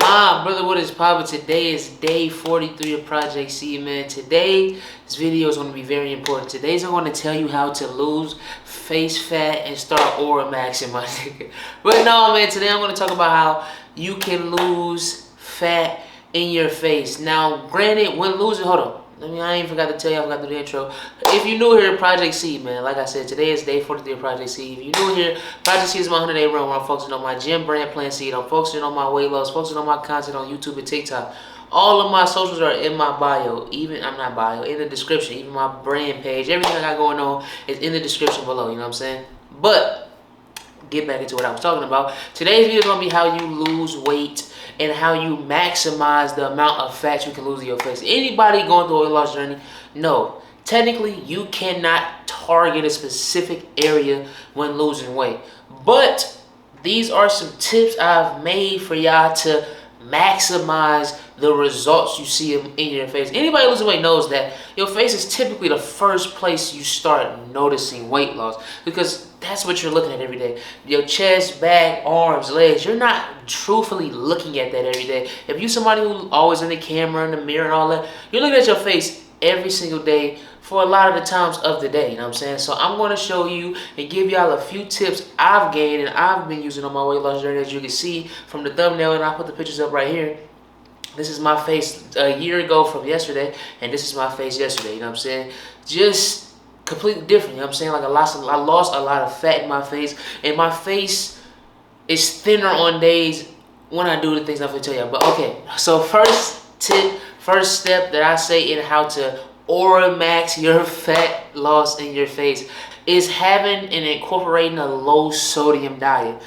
My brother, what is poppin'? Today is day 43 of Project C, man. Today, this video is going to be very important. Today's I'm going to tell you how to lose face fat and start aura maxing, my nigga. But no, man, today I'm going to talk about how you can lose fat in your face. Now, granted, when losing, hold on. I ain't forgot to tell you, I forgot to do the intro. If you're new here, Project C, man, like I said, today is day 43 of Project C. If you're new here, Project C is my 100-day run where I'm focusing on my gym brand, Plantsaseed. I'm focusing on my weight loss, focusing on my content on YouTube and TikTok. All of my socials are in my bio, in the description, even my brand page. Everything I got going on is in the description below, you know what I'm saying? But, get back into what I was talking about. Today's video is going to be how you lose weight and how you maximize the amount of fat you can lose in your face. Anybody going through a weight loss journey, no. Technically, you cannot target a specific area when losing weight. But these are some tips I've made for y'all to maximize the results you see in your face. Anybody losing weight knows that your face is typically the first place you start noticing weight loss, because that's what you're looking at every day. Your chest, back, arms, legs. You're not truthfully looking at that every day. If you're somebody who's always in the camera, in the mirror and all that, you're looking at your face every single day for a lot of the times of the day, you know what I'm saying? So I'm going to show you and give y'all a few tips I've gained and I've been using on my weight loss journey. As you can see from the thumbnail, and I'll put the pictures up right here. This is my face a year ago from yesterday, and this is my face yesterday, you know what I'm saying? Just completely different, you know what I'm saying? Like I lost a lot of fat in my face, and my face is thinner on days when I do the things I'm going to tell you. But okay, so first step that I say in how to aura max your fat loss in your face is having and incorporating a low sodium diet.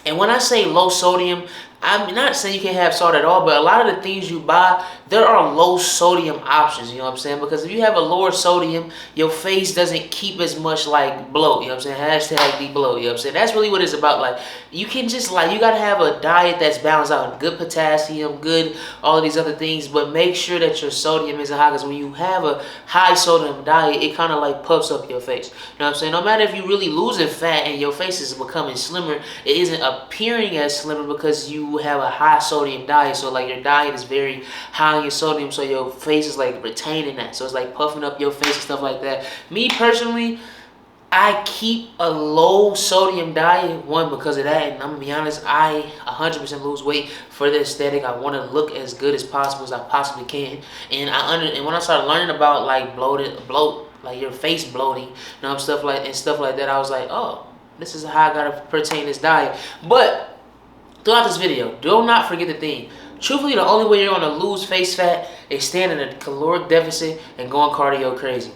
And when I say low sodium, I'm not saying you can't have salt at all, but a lot of the things you buy, there are low sodium options, you know what I'm saying? Because if you have a lower sodium, your face doesn't keep as much like bloat, you know what I'm saying? Hashtag de-bloat, you know what I'm saying? That's really what it's about. Like, you can just you gotta have a diet that's balanced out, good potassium, good all of these other things, but make sure that your sodium isn't high, because when you have a high sodium diet, it kind of like puffs up your face, you know what I'm saying? No matter if you really losing fat and your face is becoming slimmer, it isn't appearing as slimmer because you have a high sodium diet. So like your diet is very high in your sodium, so your face is like retaining that, so it's like puffing up your face and stuff like that. Me personally, I keep a low sodium diet, one, because of that, and I'm gonna be honest, I 100% lose weight for the aesthetic. I want to look as good as possible as I possibly can, and when I started learning about like bloat, like your face bloating, you know, stuff like that, I was like, oh, this is how I gotta pertain this diet. But throughout this video, do not forget the thing. Truthfully, the only way you're going to lose face fat is staying in a caloric deficit and going cardio crazy.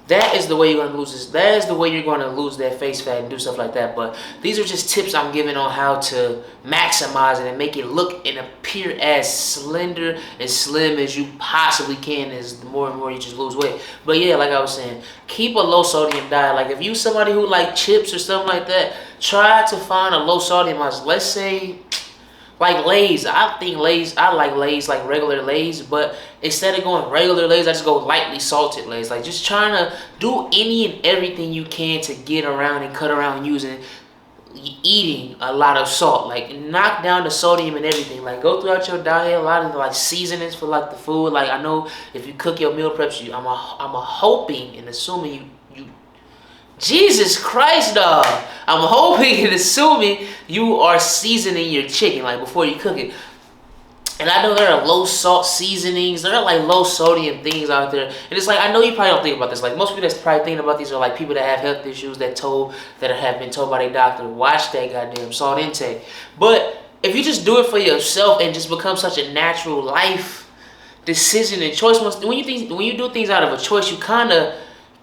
That is the way you're going to lose this. That is the way you're going to lose that face fat and do stuff like that. But these are just tips I'm giving on how to maximize it and make it look and appear as slender and slim as you possibly can, as the more and more you just lose weight. But yeah, like I was saying, keep a low sodium diet. Like if you somebody who like chips or something like that, try to find a low sodium option. Let's say like Lay's. I like Lay's, like regular Lay's, but instead of going regular Lay's, I just go lightly salted Lay's. Like just trying to do any and everything you can to get around and cut around eating a lot of salt. Like knock down the sodium and everything. Like go throughout your diet, a lot of like seasonings for like the food. Like I know if you cook your meal preps, I'm hoping and assuming you Jesus Christ, dog. I'm hoping and assuming you are seasoning your chicken like before you cook it. And I know there are low salt seasonings. There are like low sodium things out there. And it's like, I know you probably don't think about this. Like most people that's probably thinking about these are like people that have health issues that have been told by their doctor, watch that goddamn salt intake. But if you just do it for yourself and just become such a natural life decision and choice, when you do things out of a choice, you kind of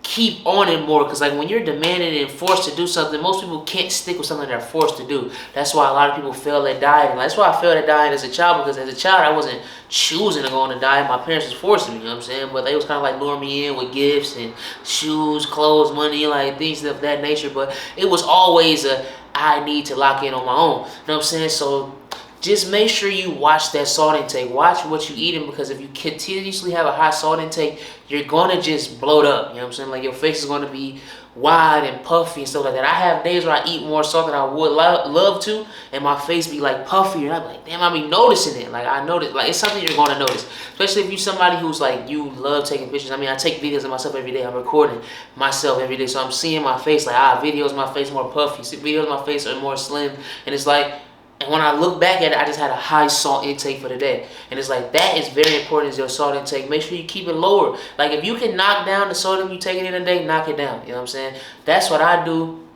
keep on it more, because like when you're demanded and forced to do something, most people can't stick with something they're forced to do. That's why a lot of people fail at dieting. That's why I failed at dieting as a child, because as a child I wasn't choosing to go on a diet. My parents was forcing me, you know what I'm saying? But they was kind of like luring me in with gifts and shoes, clothes, money, like things of that nature. But it was always I need to lock in on my own, you know what I'm saying? So just make sure you watch that salt intake. Watch what you eating, because if you continuously have a high salt intake, you're gonna just bloat up. You know what I'm saying? Like your face is gonna be wide and puffy and stuff like that. I have days where I eat more salt than I would love to, and my face be like puffy, and I'm like, damn, I be noticing it. Like I notice, like it's something you're gonna notice, especially if you somebody who's like, you love taking pictures. I mean, I take videos of myself every day. I'm recording myself every day, so I'm seeing my face like, videos of my face more puffy, videos of my face are more slim, and it's like. And when I look back at it, I just had a high salt intake for the day. And it's like, that is very important, is your salt intake. Make sure you keep it lower. Like, if you can knock down the sodium you taking in a day, knock it down. You know what I'm saying? That's what I do.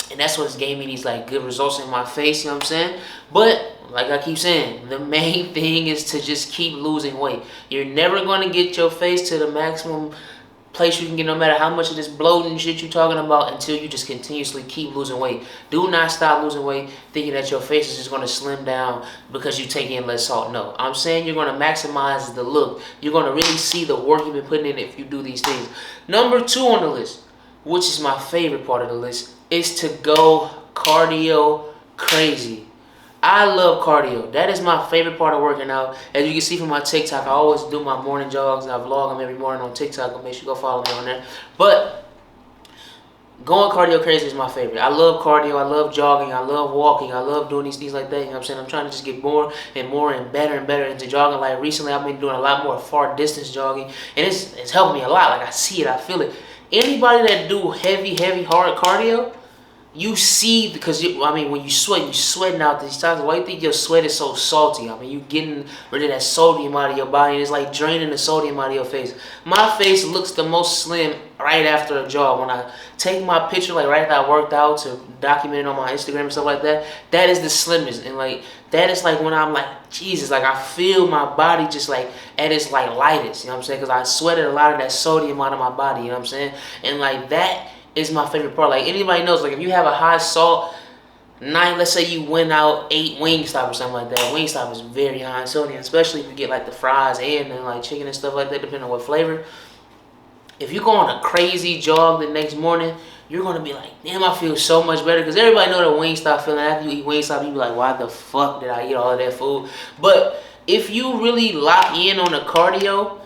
And that's what's gave me these, like, good results in my face. You know what I'm saying? But, like I keep saying, the main thing is to just keep losing weight. You're never going to get your face to the maximum place you can get, no matter how much of this bloating shit you're talking about, until you just continuously keep losing weight. Do not stop losing weight thinking that your face is just going to slim down because you take in less salt. No, I'm saying you're going to maximize the look. You're going to really see the work you've been putting in if you do these things. Number 2 on the list, which is my favorite part of the list, is to go cardio crazy. I love cardio. That is my favorite part of working out. As you can see from my TikTok, I always do my morning jogs. I vlog them every morning on TikTok, and make sure you go follow me on there. But going cardio crazy is my favorite. I love cardio. I love jogging. I love walking. I love doing these things like that. You know what I'm saying? I'm trying to just get more and more and better into jogging. Like recently, I've been doing a lot more far distance jogging, and it's helping me a lot. Like I see it, I feel it. Anybody that do heavy, hard cardio, you see, because I mean, when you sweat, you're sweating out these toxins. Why do you think your sweat is so salty? I mean, you getting rid of that sodium out of your body, and it's like draining the sodium out of your face. My face looks the most slim right after a jog. When I take my picture, like right after I worked out, to document it on my Instagram and stuff like that, that is the slimmest. And like, that is like when I'm like, Jesus, like I feel my body just like at its like lightest, you know what I'm saying? Because I sweated a lot of that sodium out of my body, you know what I'm saying? And like that is my favorite part. Like anybody knows, like if you have a high salt night, let's say you went out, ate Wingstop or something like that. Wingstop is very high in sodium, especially if you get like the fries and then like chicken and stuff like that, depending on what flavor. If you go on a crazy jog the next morning, you're gonna be like, damn, I feel so much better. Because everybody know the Wingstop feeling. After you eat Wingstop, you be like, why the fuck did I eat all of that food? But if you really lock in on the cardio,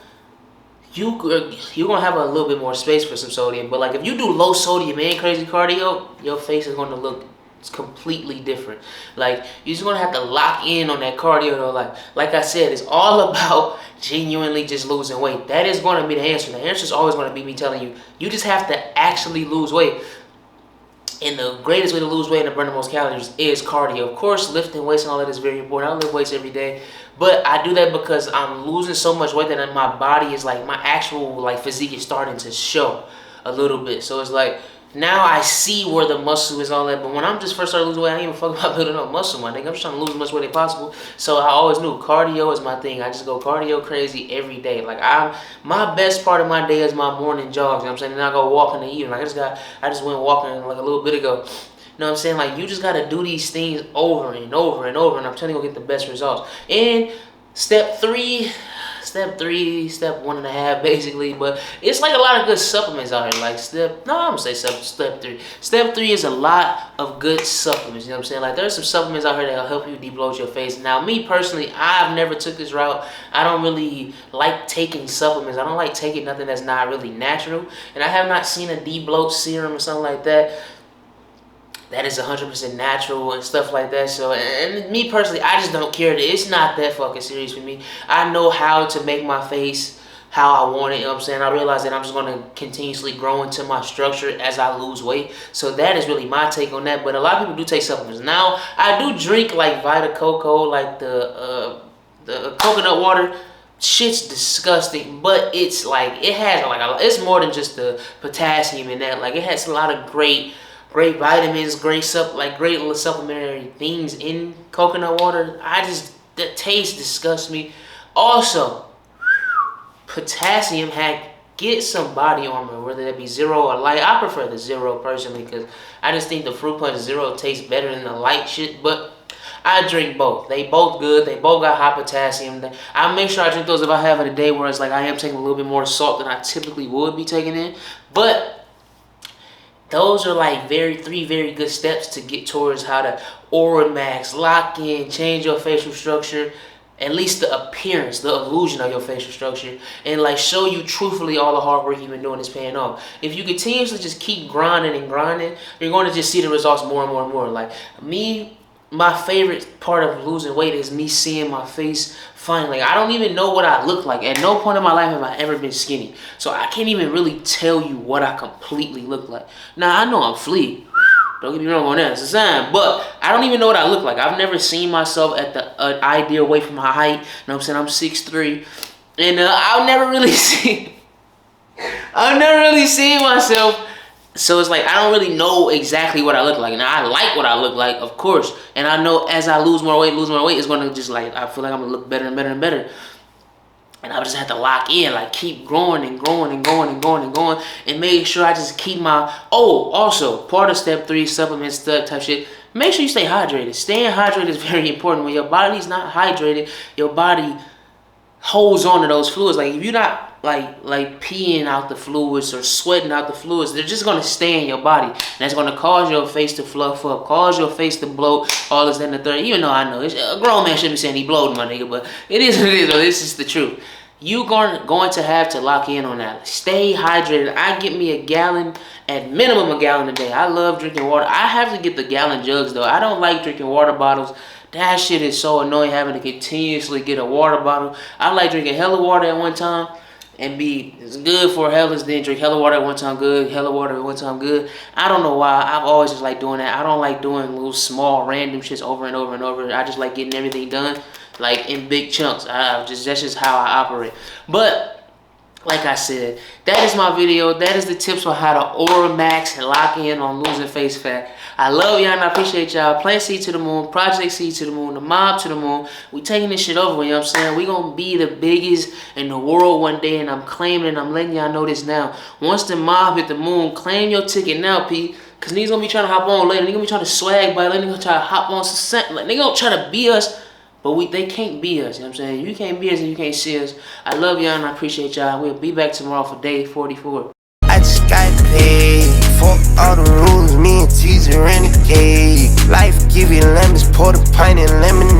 you're gonna have a little bit more space for some sodium. But like if you do low sodium and crazy cardio, your face is gonna look completely different. Like you're just gonna have to lock in on that cardio though. Like I said, it's all about genuinely just losing weight. That is gonna be the answer. The answer is always gonna be me telling you, you just have to actually lose weight. And the greatest way to lose weight and to burn the most calories is cardio. Of course, lifting weights and all that is very important. I lift weights every day. But I do that because I'm losing so much weight that my body is like, my actual like physique is starting to show a little bit. So it's like, now I see where the muscle is, all that. But when I'm just first started losing weight, I didn't even fuck about building up muscle, my nigga. I'm just trying to lose as much weight as possible. So I always knew cardio is my thing. I just go cardio crazy every day. Like my best part of my day is my morning jogs. You know what I'm saying? And I go walk in the evening. Like I just went walking like a little bit ago. You know what I'm saying? Like you just gotta do these things over and over and over, and I'm telling you, you'll get the best results. And step 1.5 basically, but it's like a lot of good supplements out here. Like step 3. Step 3 is a lot of good supplements, you know what I'm saying? Like there's some supplements out here that'll help you debloat your face. Now me personally, I've never took this route. I don't really like taking supplements. I don't like taking nothing that's not really natural, and I have not seen a debloat serum or something like that that is 100% natural and stuff like that. So, and me personally, I just don't care. It's not that fucking serious for me. I know how to make my face how I want it, you know what I'm saying? I realize that I'm just going to continuously grow into my structure as I lose weight. So that is really my take on that. But a lot of people do take supplements. Now, I do drink like Vita Coco, like the coconut water. Shit's disgusting, but it's like, it has like it's more than just the potassium in that. Like it has a lot of great vitamins, great little supplementary things in coconut water. The taste disgusts me. Also, potassium get some body armor, whether that be zero or light. I prefer the zero personally, because I just think the fruit punch zero tastes better than the light shit. But I drink both. They both good. They both got high potassium. I make sure I drink those if I have it a day where it's like I am taking a little bit more salt than I typically would be taking in. But those are like three very good steps to get towards how to aura max, lock in, change your facial structure, at least the appearance, the illusion of your facial structure, and like show you truthfully all the hard work you've been doing is paying off. If you continuously just keep grinding and grinding, you're going to just see the results more and more and more. Like me, my favorite part of losing weight is me seeing my face finally. Like, I don't even know what I look like. At no point in my life have I ever been skinny. So I can't even really tell you what I completely look like. Now, I know I'm flea. Don't get me wrong on that, it's a sign. But I don't even know what I look like. I've never seen myself at the ideal weight for my height. You know what I'm saying? I'm 6'3". And I've never really seen myself. So it's like, I don't really know exactly what I look like. Now, I like what I look like, of course. And I know as I lose more weight, it's going to just like, I feel like I'm going to look better and better and better. And I just have to lock in, like keep growing and growing and going and going and going, and make sure I just keep my, also, part of step 3, supplement stuff type shit, make sure you stay hydrated. Staying hydrated is very important. When your body's not hydrated, your body holds on to those fluids. Like if you're not like peeing out the fluids or sweating out the fluids, they're just gonna stay in your body. And that's gonna cause your face to fluff up, cause your face to bloat, all this, that, and the third. Even though I know it's, a grown man shouldn't be saying he blowed, my nigga, but it is what it is, though. This is the truth. You're going to have to lock in on that. Stay hydrated. I get me a gallon, at minimum a gallon a day. I love drinking water. I have to get the gallon jugs though. I don't like drinking water bottles. That shit is so annoying, having to continuously get a water bottle. I like drinking hella water at one time and be as good for hell as then drink hella water at one time good, hella water at one time good. I don't know why. I've always just like doing that. I don't like doing little small random shits over and over and over. I just like getting everything done like in big chunks. That's just how I operate. But like I said, that is my video. That is the tips on how to aura max and lock in on losing face fat. I love y'all and I appreciate y'all. Plant seed to the moon, project seed to the moon, the mob to the moon. We taking this shit over, you know what I'm saying? We gonna be the biggest in the world one day, and I'm claiming and I'm letting y'all know this now. Once the mob hit the moon, claim your ticket now, P. Cause niggas gonna be trying to hop on later. Niggas gonna be trying to swag by later. Niggas gonna try to hop on some, like, niggas gonna try to be us. But they can't be us, you know what I'm saying? You can't be us and you can't see us. I love y'all and I appreciate y'all. We'll be back tomorrow for day 44. I just got paid. Fuck all the rules, me and Teaser in the cake. Life give you lemons, pour the pint and lemonade.